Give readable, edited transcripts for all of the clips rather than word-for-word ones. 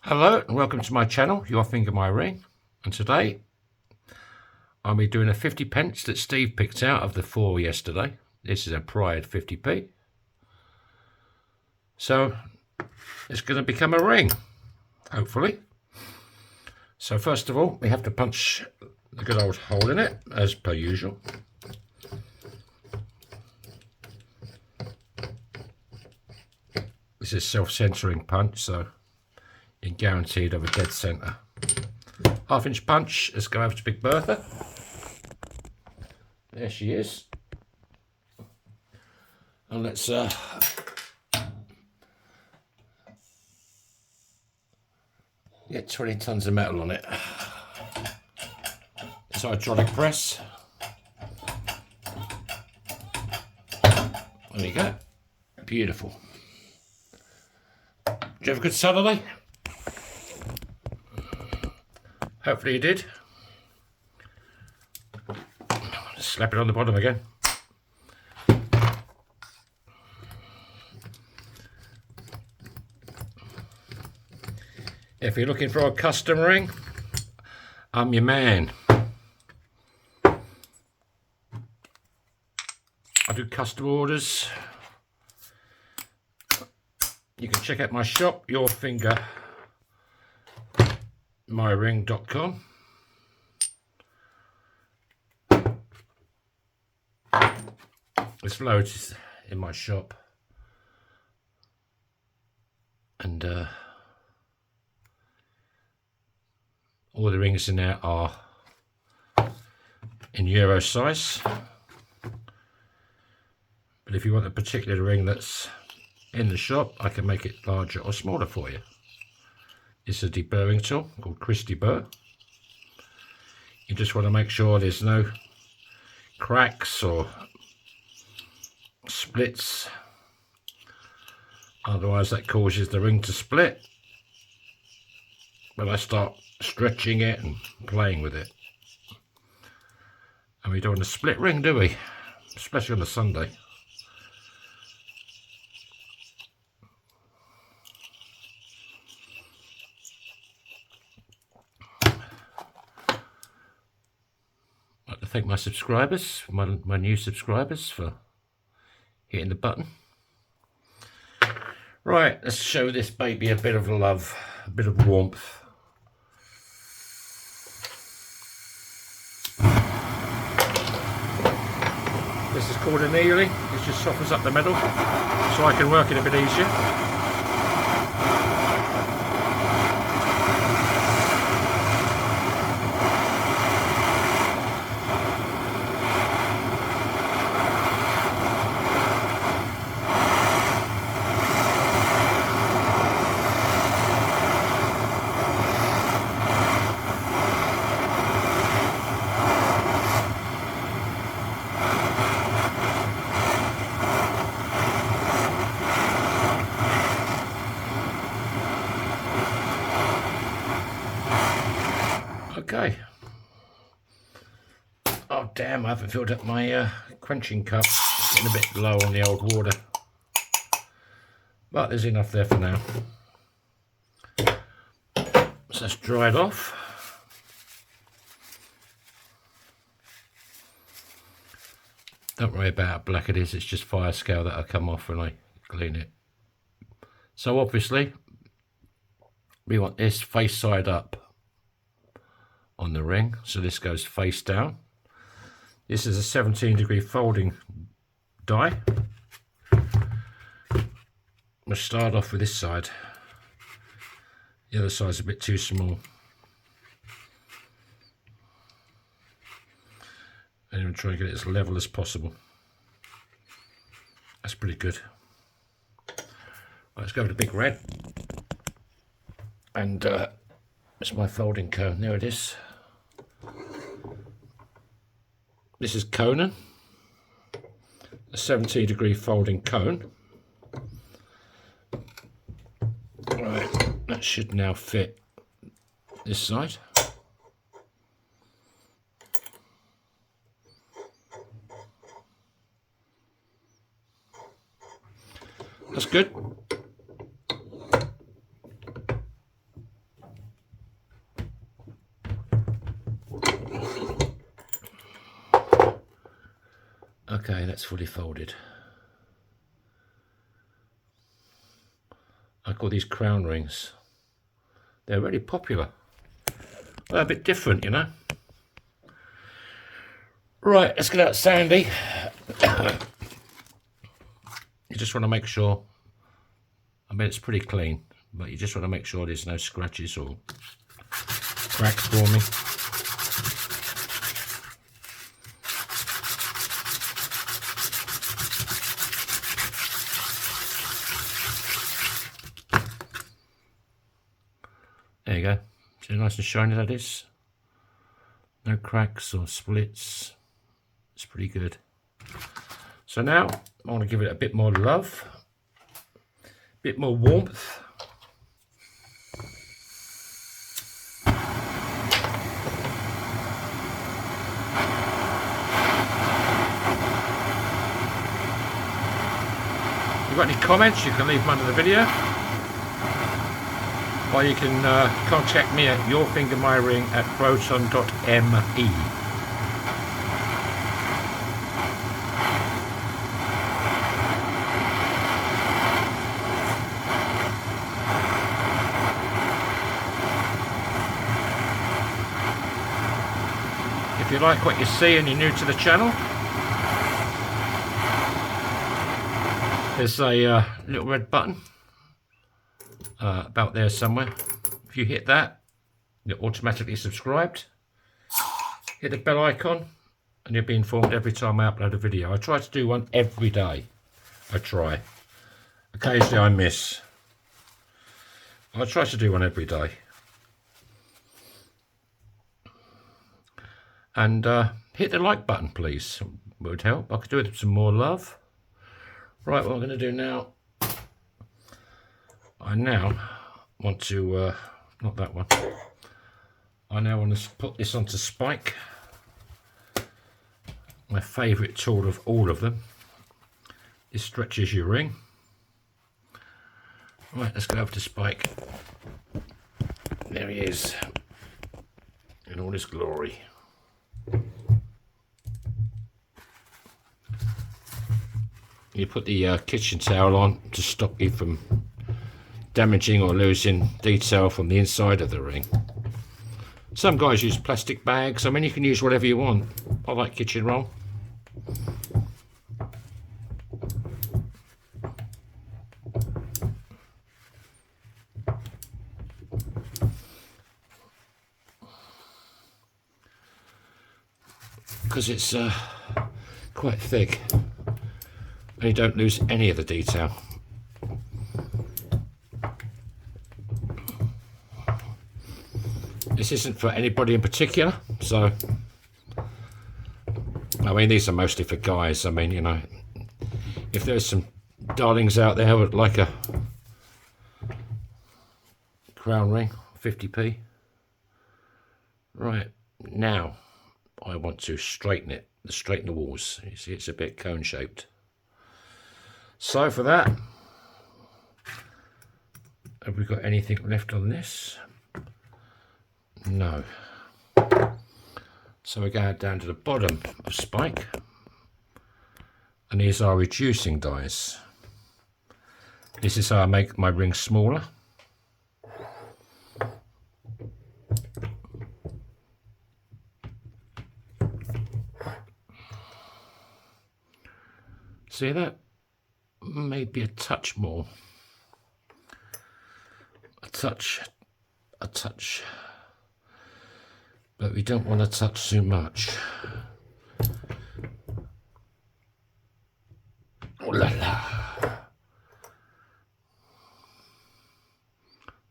Hello and welcome to my channel, Your Finger My Ring, and today I'll be doing a 50 pence that Steve picked out of the 4 yesterday. This is a Pride 50p. So it's going to become a ring, hopefully. So first of all we have to punch the good old hole in it, as per usual. This is self-centering punch, so you're guaranteed of a dead centre. Half-inch punch. Let's go over to Big Bertha. There she is. And let's get 20 tons of metal on it. It's hydraulic press. There you go. Beautiful. Did you have a good Saturday? Hopefully you did. Just slap it on the bottom again. If you're looking for a custom ring, I'm your man. I do custom orders. You can check out my shop, yourfingermyring.com. There's loads in my shop, and all the rings in there are in Euro size. But if you want a particular ring that's in the shop, I can make it larger or smaller for you. It's a deburring tool called Deburr. You just want to make sure there's no cracks or splits, otherwise that causes the ring to split when I start stretching it and playing with it. And we don't want a split ring, do we? Especially on a Sunday. I'd like to thank my subscribers, my new subscribers, for hitting the button. Right, let's show this baby a bit of love, a bit of warmth. This is called annealing. It just softens up the metal so I can work it a bit easier. Okay. Oh damn, I haven't filled up my quenching cup. It's getting a bit low on the old water. But there's enough there for now. So let's dry it off. Don't worry about how black it is, it's just fire scale that'll come off when I clean it. So obviously, we want this face side up on the ring, so this goes face down. This is a 17-degree folding die. We'll start off with this side. The other side's a bit too small. And I'm trying to get it as level as possible. That's pretty good. Right, let's go with the big red. And it's my folding cone. There it is. This is Conan, a 17-degree folding cone. Right, that should now fit this side. That's good. Okay, that's fully folded. I call these crown rings. They're really popular. They're a bit different, you know. Right, let's get out Sandy. You just want to make sure, I mean it's pretty clean, but you just want to make sure there's no scratches or cracks forming. There you go. See how nice and shiny that is? No cracks or splits. It's pretty good. So now I want to give it a bit more love, a bit more warmth. If you've got any comments, you can leave them under the video. Or you can contact me at yourfingermyring@proton.me. If you like what you see and you're new to the channel, there's a little red button about there somewhere. If you hit that, you're automatically subscribed. Hit the bell icon and you'll be informed every time I upload a video. I try to do one every day. I try. Occasionally I miss. I try to do one every day. And hit the like button, please. It would help. I could do with some more love. Right, what I'm going to do now, I now want to, not that one, I now want to put this onto spike. My favourite tool of all of them. This stretches your ring. Right, let's go over to spike. There he is, in all his glory. You put the kitchen towel on to stop you from damaging or losing detail from the inside of the ring. Some guys use plastic bags. I mean, you can use whatever you want. I like kitchen roll. Because it's quite thick and you don't lose any of the detail. This isn't for anybody in particular, so I mean these are mostly for guys. I mean, you know, if there's some darlings out there who would like a crown ring, 50p. Right, now I want to straighten it, straighten the walls. You see it's a bit cone shaped. So for that, have we got anything left on this? No. So we're going down to the bottom of spike, and these are reducing dies. This is how I make my ring smaller. See that? Maybe a touch more. A touch. But we don't want to touch too much. Oh la la.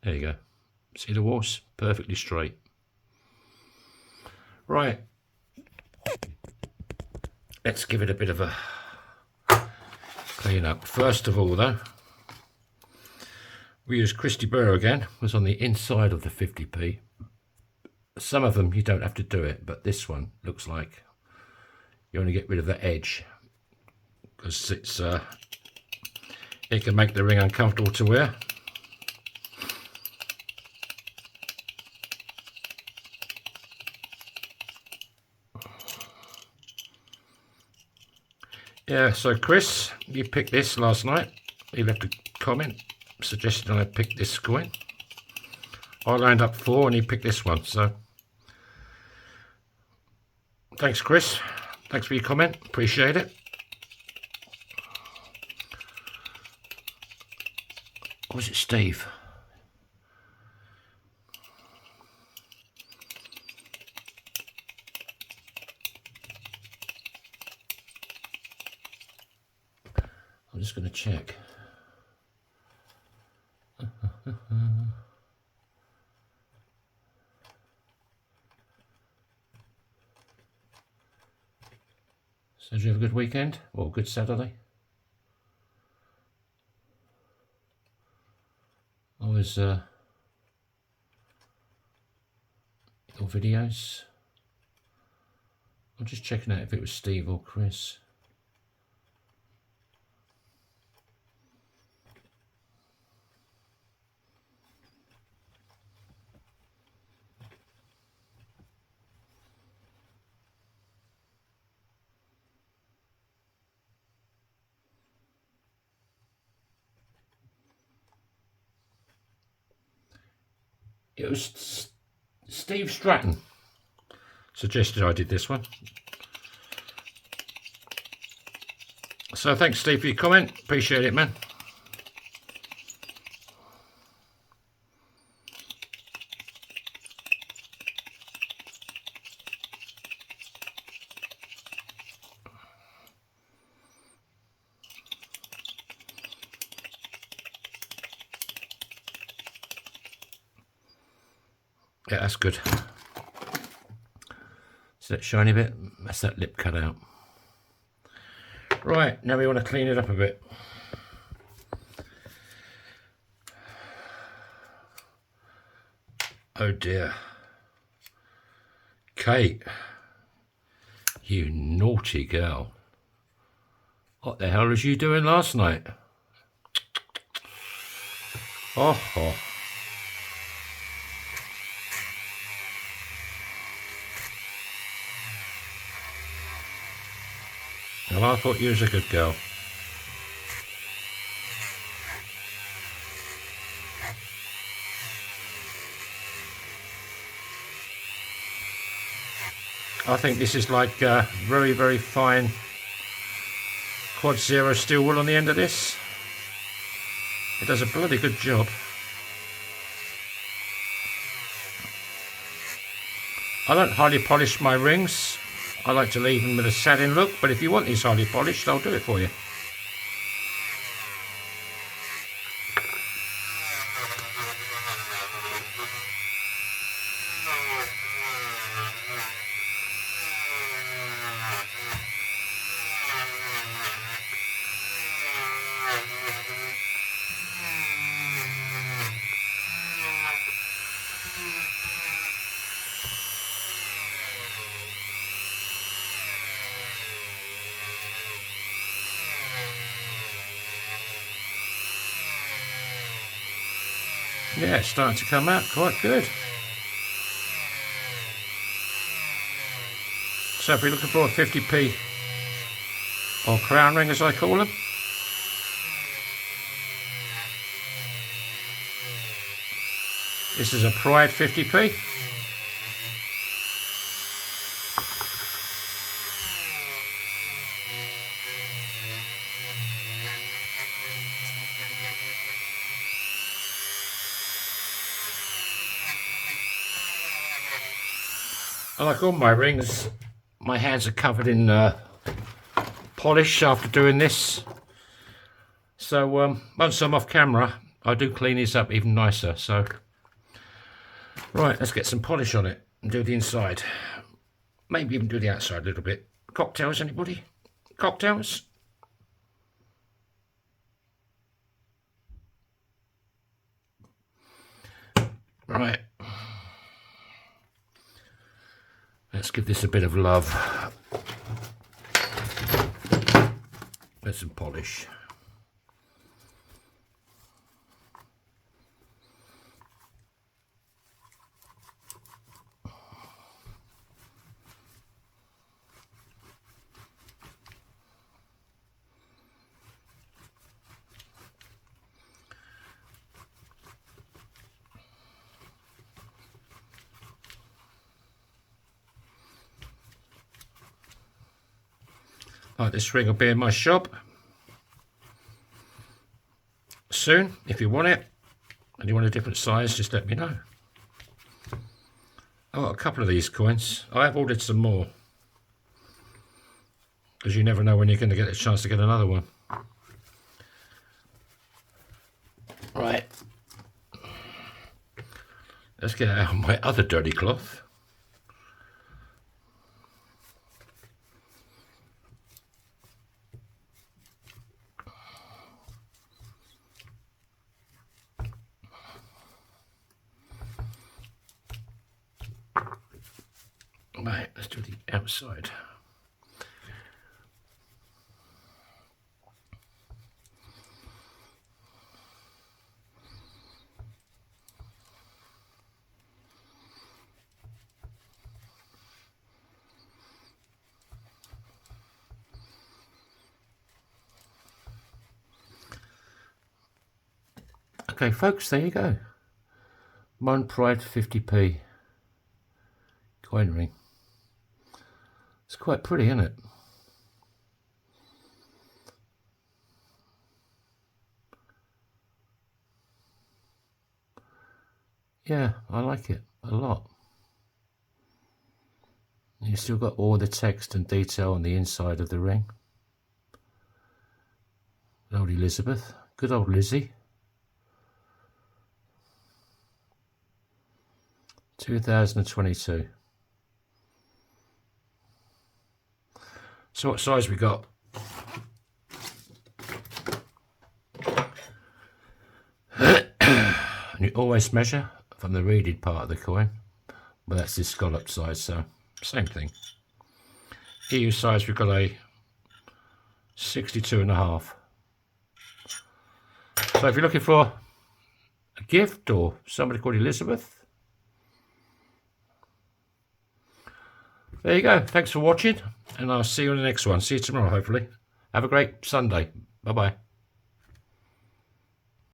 There you go. See the walls? Perfectly straight. Right. Let's give it a bit of a clean up. First of all though, we use Christy Burr again. It was on the inside of the 50p. Some of them you don't have to do it, but this one looks like you only get rid of the edge because it's it can make the ring uncomfortable to wear. Yeah, so Chris, you picked this last night. He left a comment suggesting I pick this coin. I lined up 4 and he picked this one, so thanks Chris, thanks for your comment, appreciate it. Or was it Steve? I'm just going to check. So did you have a good weekend? Or good Saturday? I was your videos. I'm just checking out if it was Steve or Chris. It was Steve Stratton suggested I did this one. So thanks Steve for your comment, appreciate it man. Yeah, that's good. See that shiny bit? That's that lip cut out. Right, now we want to clean it up a bit. Oh dear. Kate, you naughty girl. What the hell was you doing last night? Oh, oh. Well, I thought you was a good girl. I think this is like very, very fine quad zero steel wool on the end of this. It does a bloody good job. I don't highly polish my rings. I like to leave them with a satin look, but if you want these highly polished, I'll do it for you. Yeah, it's starting to come out quite good. So if you're looking for a 50p or crown ring as I call them, this is a Pride 50p. Like all my rings, my hands are covered in polish after doing this. So once I'm off camera, I do clean these up even nicer. So right, let's get some polish on it and do the inside. Maybe even do the outside a little bit. Cocktails, anybody? Cocktails? Right. Let's give this a bit of love. With some polish. Like this ring will be in my shop soon. If you want it and you want a different size, just let me know. I've got a couple of these coins. I have ordered some more, because you never know when you're going to get a chance to get another one. Right, let's get out my other dirty cloth. Right, let's do the outside. Okay, folks, there you go. Mon Pride 50p coin ring. It's quite pretty, isn't it? Yeah, I like it a lot. You've still got all the text and detail on the inside of the ring. Good old Elizabeth. Good old Lizzie. 2022. So what size we got? You always measure from the reeded part of the coin, but that's the scallop size, so same thing. EU size, we've got a 62.5. So if you're looking for a gift or somebody called Elizabeth, there you go. Thanks for watching, and I'll see you on the next one. See you tomorrow, hopefully. Have a great Sunday. Bye-bye.